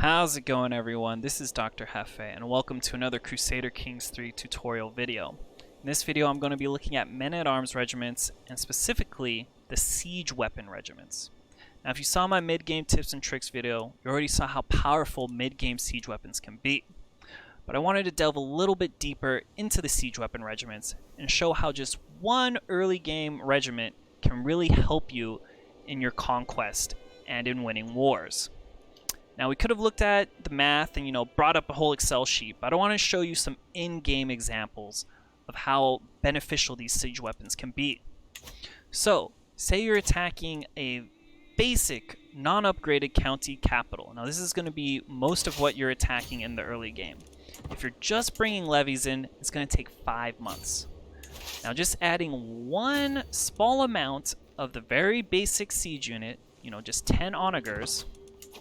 How's it going, everyone? This is DoctorJefe and welcome to another Crusader Kings 3 tutorial video. In this video I'm going to be looking at men-at-arms regiments and specifically the siege weapon regiments. Now if you saw my mid-game tips and tricks video, you already saw how powerful mid-game siege weapons can be. But I wanted to delve a little bit deeper into the siege weapon regiments and show how just one early game regiment can really help you in your conquest and in winning wars. Now we could have looked at the math and brought up a whole Excel sheet, but I want to show you some in-game examples of how beneficial these siege weapons can be. So, say you're attacking a basic, non-upgraded county capital. Now this is going to be most of what you're attacking in the early game. If you're just bringing levies in, it's going to take 5 months. Now just adding one small amount of the very basic siege unit, just 10 Onagers,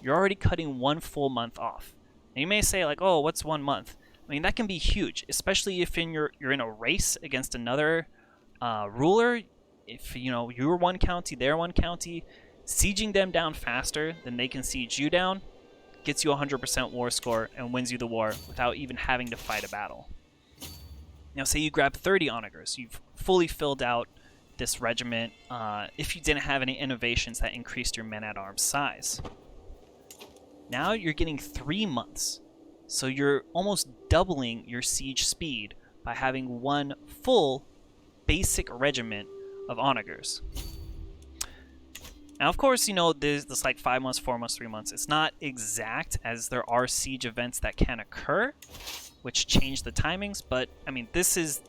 you're already cutting 1 full month off. Now you may say like, oh, what's 1 month? I mean, that can be huge, especially if you're in a race against another ruler. If you're one county, they're one county, sieging them down faster than they can siege you down gets you 100% war score and wins you the war without even having to fight a battle. Now say you grab 30 Onagers, you've fully filled out this regiment if you didn't have any innovations that increased your men-at-arms size. Now you're getting 3 months, so you're almost doubling your siege speed by having one full basic regiment of Onagers. Now of course, there's like 5 months, 4 months, 3 months. It's not exact, as there are siege events that can occur, which change the timings, but I mean, this is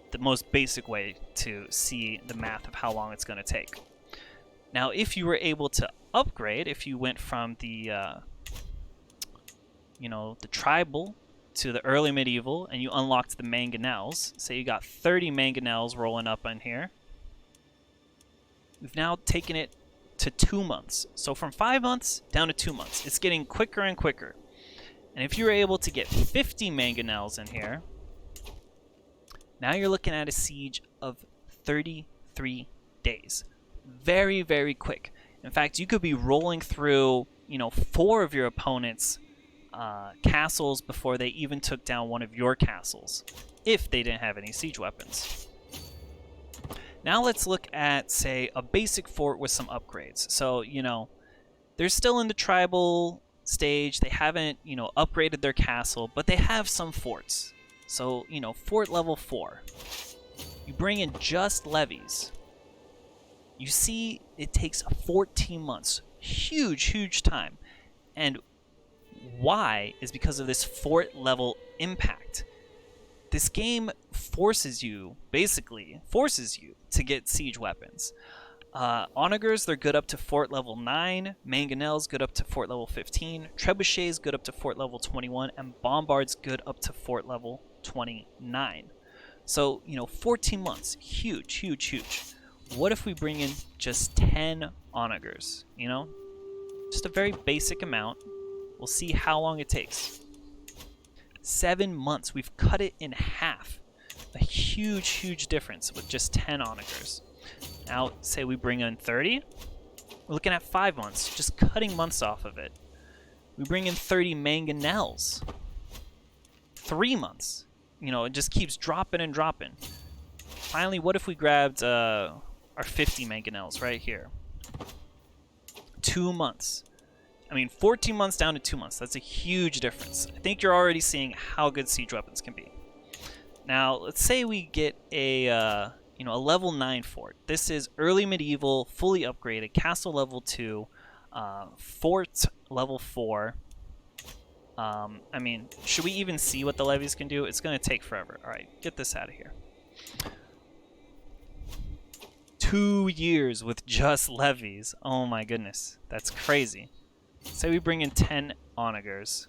the most basic way to see the math of how long it's going to take. Now if you were able to upgrade, if you went from the the tribal to the early medieval and you unlocked the mangonels, say you got 30 mangonels rolling up in here, we've now taken it to 2 months. So from 5 months down to 2 months. It's getting quicker and quicker. And if you were able to get 50 mangonels in here, now you're looking at a siege of 33 days. Very, very quick. In fact, you could be rolling through 4 of your opponent's castles before they even took down one of your castles, if they didn't have any siege weapons. Now let's look at, say, a basic fort with some upgrades. So, they're still in the tribal stage, they haven't, upgraded their castle, but they have some forts. So, fort level 4. You bring in just levies. You see it takes 14 months. Huge, huge time. And why is because of this fort level impact. This game forces you to get siege weapons. Onagers, they're good up to fort level 9, mangonels good up to fort level 15, trebuchets good up to fort level 21, and bombards good up to fort level 29. So, 14 months, huge, huge, huge. What if we bring in just 10 Onagers, just a very basic amount. We'll see how long it takes. 7 months. We've cut it in half. A huge, huge difference with just 10 Onagers. Now, say we bring in 30. We're looking at 5 months, just cutting months off of it. We bring in 30 mangonels. 3 months. It just keeps dropping and dropping. Finally, what if we grabbed our 50 mangonels right here? 2 months. I mean, 14 months down to 2 months. That's a huge difference. I think you're already seeing how good siege weapons can be. Now, let's say we get a a level 9 fort. This is early medieval, fully upgraded, castle level 2, fort level 4. I mean, should we even see what the levies can do? It's going to take forever. All right, get this out of here. 2 years with just levies. Oh my goodness, that's crazy. Say we bring in 10 Onagers.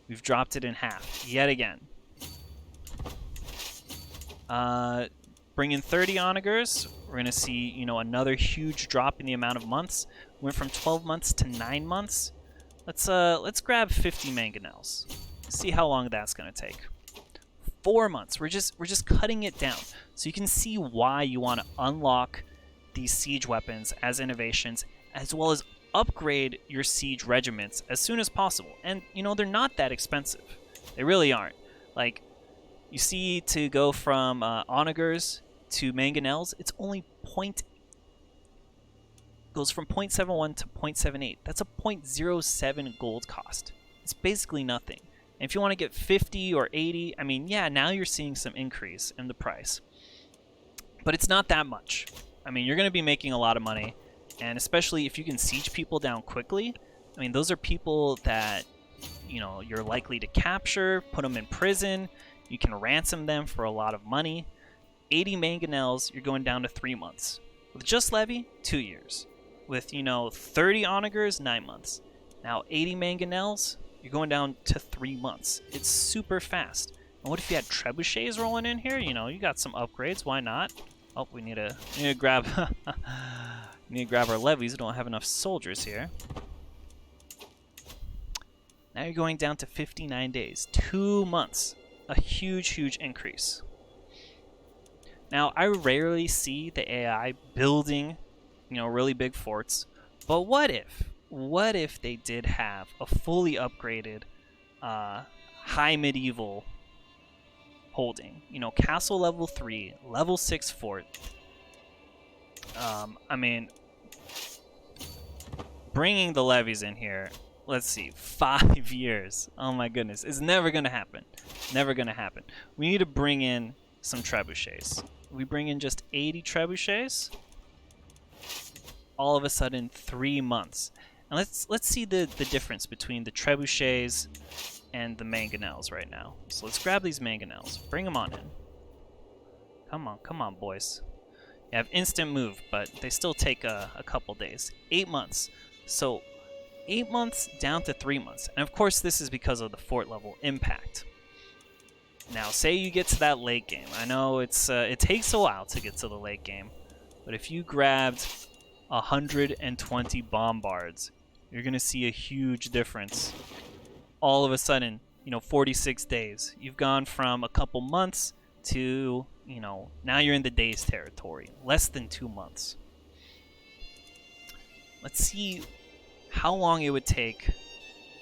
We've dropped it in half, yet again. Bring in 30 Onagers. We're going to see, another huge drop in the amount of months. Went from 12 months to 9 months. Let's grab 50 mangonels. See how long that's going to take. 4 months. We're just cutting it down. So you can see why you want to unlock these siege weapons as innovations, as well as upgrade your siege regiments as soon as possible. And, you know, they're not that expensive. They really aren't. Like, you see, to go from Onagers to mangonels, it's only goes from 0.71 to 0.78. That's a 0.07 gold cost. It's basically nothing. And if you want to get 50 or 80, I mean, yeah, now you're seeing some increase in the price. But it's not that much. I mean, you're going to be making a lot of money. And especially if you can siege people down quickly. I mean, those are people that, you know, you're likely to capture, put them in prison. You can ransom them for a lot of money. 80 mangonels, you're going down to 3 months. With just levy, 2 years. With, you know, 30 onagers, 9 months. Now 80 mangonels, you're going down to 3 months. It's super fast. And what if you had trebuchets rolling in here? You know, you got some upgrades. Why not? Oh, we need to grab we need to grab our levies. We don't have enough soldiers here. Now you're going down to 59 days. 2 months. A huge, huge increase. Now, I rarely see the AI building, you know, really big forts. But what if? What if they did have a fully upgraded high medieval holding? You know, castle level 3, level 6 fort. I mean, bringing the levies in here, let's see, 5 years. Oh my goodness, it's never going to happen. Never going to happen. We need to bring in some trebuchets. We bring in just 80 trebuchets. All of a sudden, 3 months. And let's see the difference between the trebuchets and the mangonels right now. So let's grab these mangonels. Bring them on in. Come on, boys. You have instant move, but they still take a couple days. 8 months. So 8 months down to 3 months. And of course, this is because of the fort level impact. Now, say you get to that late game. I know it takes a while to get to the late game, but if you grabbed 120 bombards, you're going to see a huge difference. All of a sudden, you know, 46 days. You've gone from a couple months to, you know, now you're in the days territory. Less than 2 months. Let's see how long it would take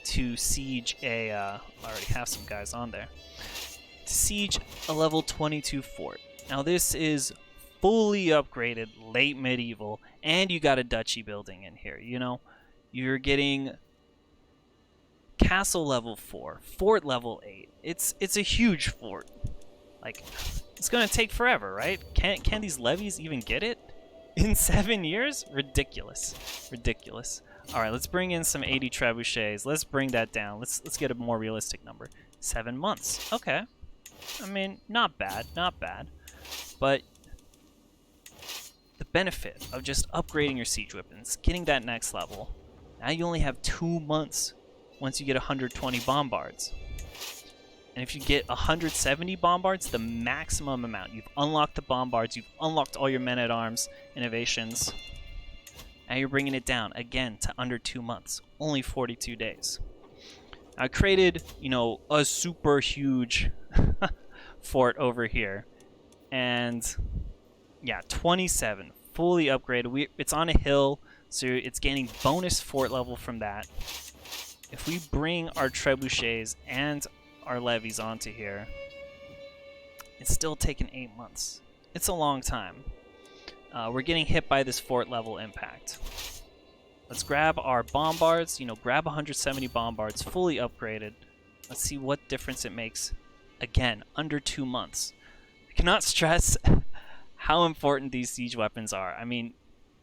to siege a... I already have some guys on there. To siege a level 22 fort. Now this is fully upgraded, late medieval, and you got a duchy building in here, you know? You're getting castle level 4, fort level 8. It's a huge fort. Like, it's gonna take forever, right? Can these levies even get it in 7 years? Ridiculous. Ridiculous. Alright, let's bring in some 80 trebuchets. Let's bring that down. Let's get a more realistic number. 7 months. Okay. I mean, not bad, not bad. But the benefit of just upgrading your siege weapons, getting that next level, now you only have 2 months once you get 120 bombards. And if you get 170 bombards, the maximum amount, you've unlocked the bombards, you've unlocked all your men-at-arms innovations. Now you're bringing it down again to under 2 months, only 42 days. I created, you know, a super huge fort over here, and yeah, 27, fully upgraded. It's on a hill, so it's gaining bonus fort level from that. If we bring our trebuchets and our levies onto here, it's still taking 8 months. It's a long time. We're getting hit by this fort level impact. Let's grab our bombards, you know, grab 170 bombards, fully upgraded. Let's see what difference it makes. Again, under 2 months. I cannot stress how important these siege weapons are. I mean,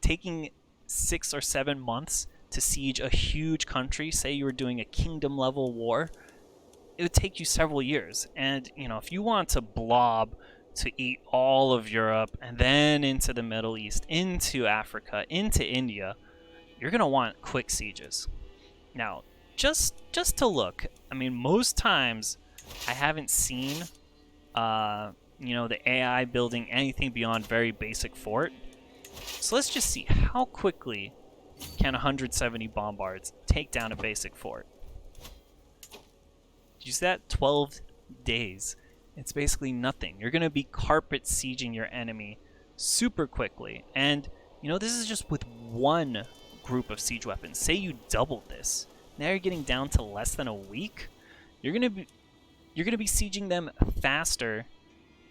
taking 6 or 7 months to siege a huge country, say you were doing a kingdom level war, it would take you several years. And, you know, if you want to blob to eat all of Europe and then into the Middle East, into Africa, into India, you're going to want quick sieges. Now, just to look, I mean, most times I haven't seen, you know, the AI building anything beyond very basic fort. So let's just see how quickly can 170 bombards take down a basic fort. Did you see that? 12 days. It's basically nothing. You're going to be carpet sieging your enemy super quickly. And, you know, this is just with one group of siege weapons. Say you doubled this. Now you're getting down to less than a week. You're gonna be sieging them faster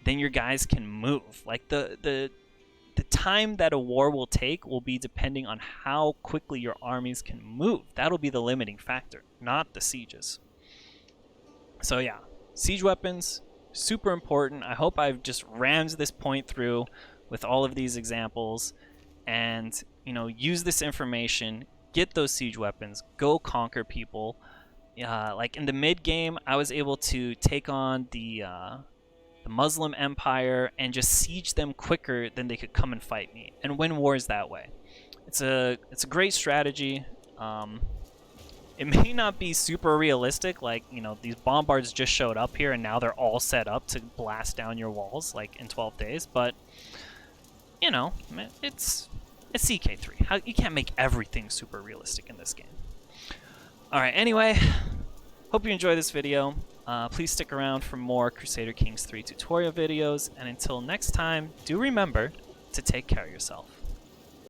than your guys can move. Like the time that a war will take will be depending on how quickly your armies can move. That'll be the limiting factor, not the sieges. So yeah, siege weapons, super important. I hope I've just rammed this point through with all of these examples, and use this information, get those siege weapons, go conquer people. Like in the mid game, I was able to take on the Muslim Empire and just siege them quicker than they could come and fight me, and win wars that way. It's a great strategy. It may not be super realistic, like these bombards just showed up here and now they're all set up to blast down your walls like in 12 days, but it's CK3. You can't make everything super realistic in this game. Alright, anyway, hope you enjoyed this video. Please stick around for more Crusader Kings 3 tutorial videos, and until next time, do remember to take care of yourself.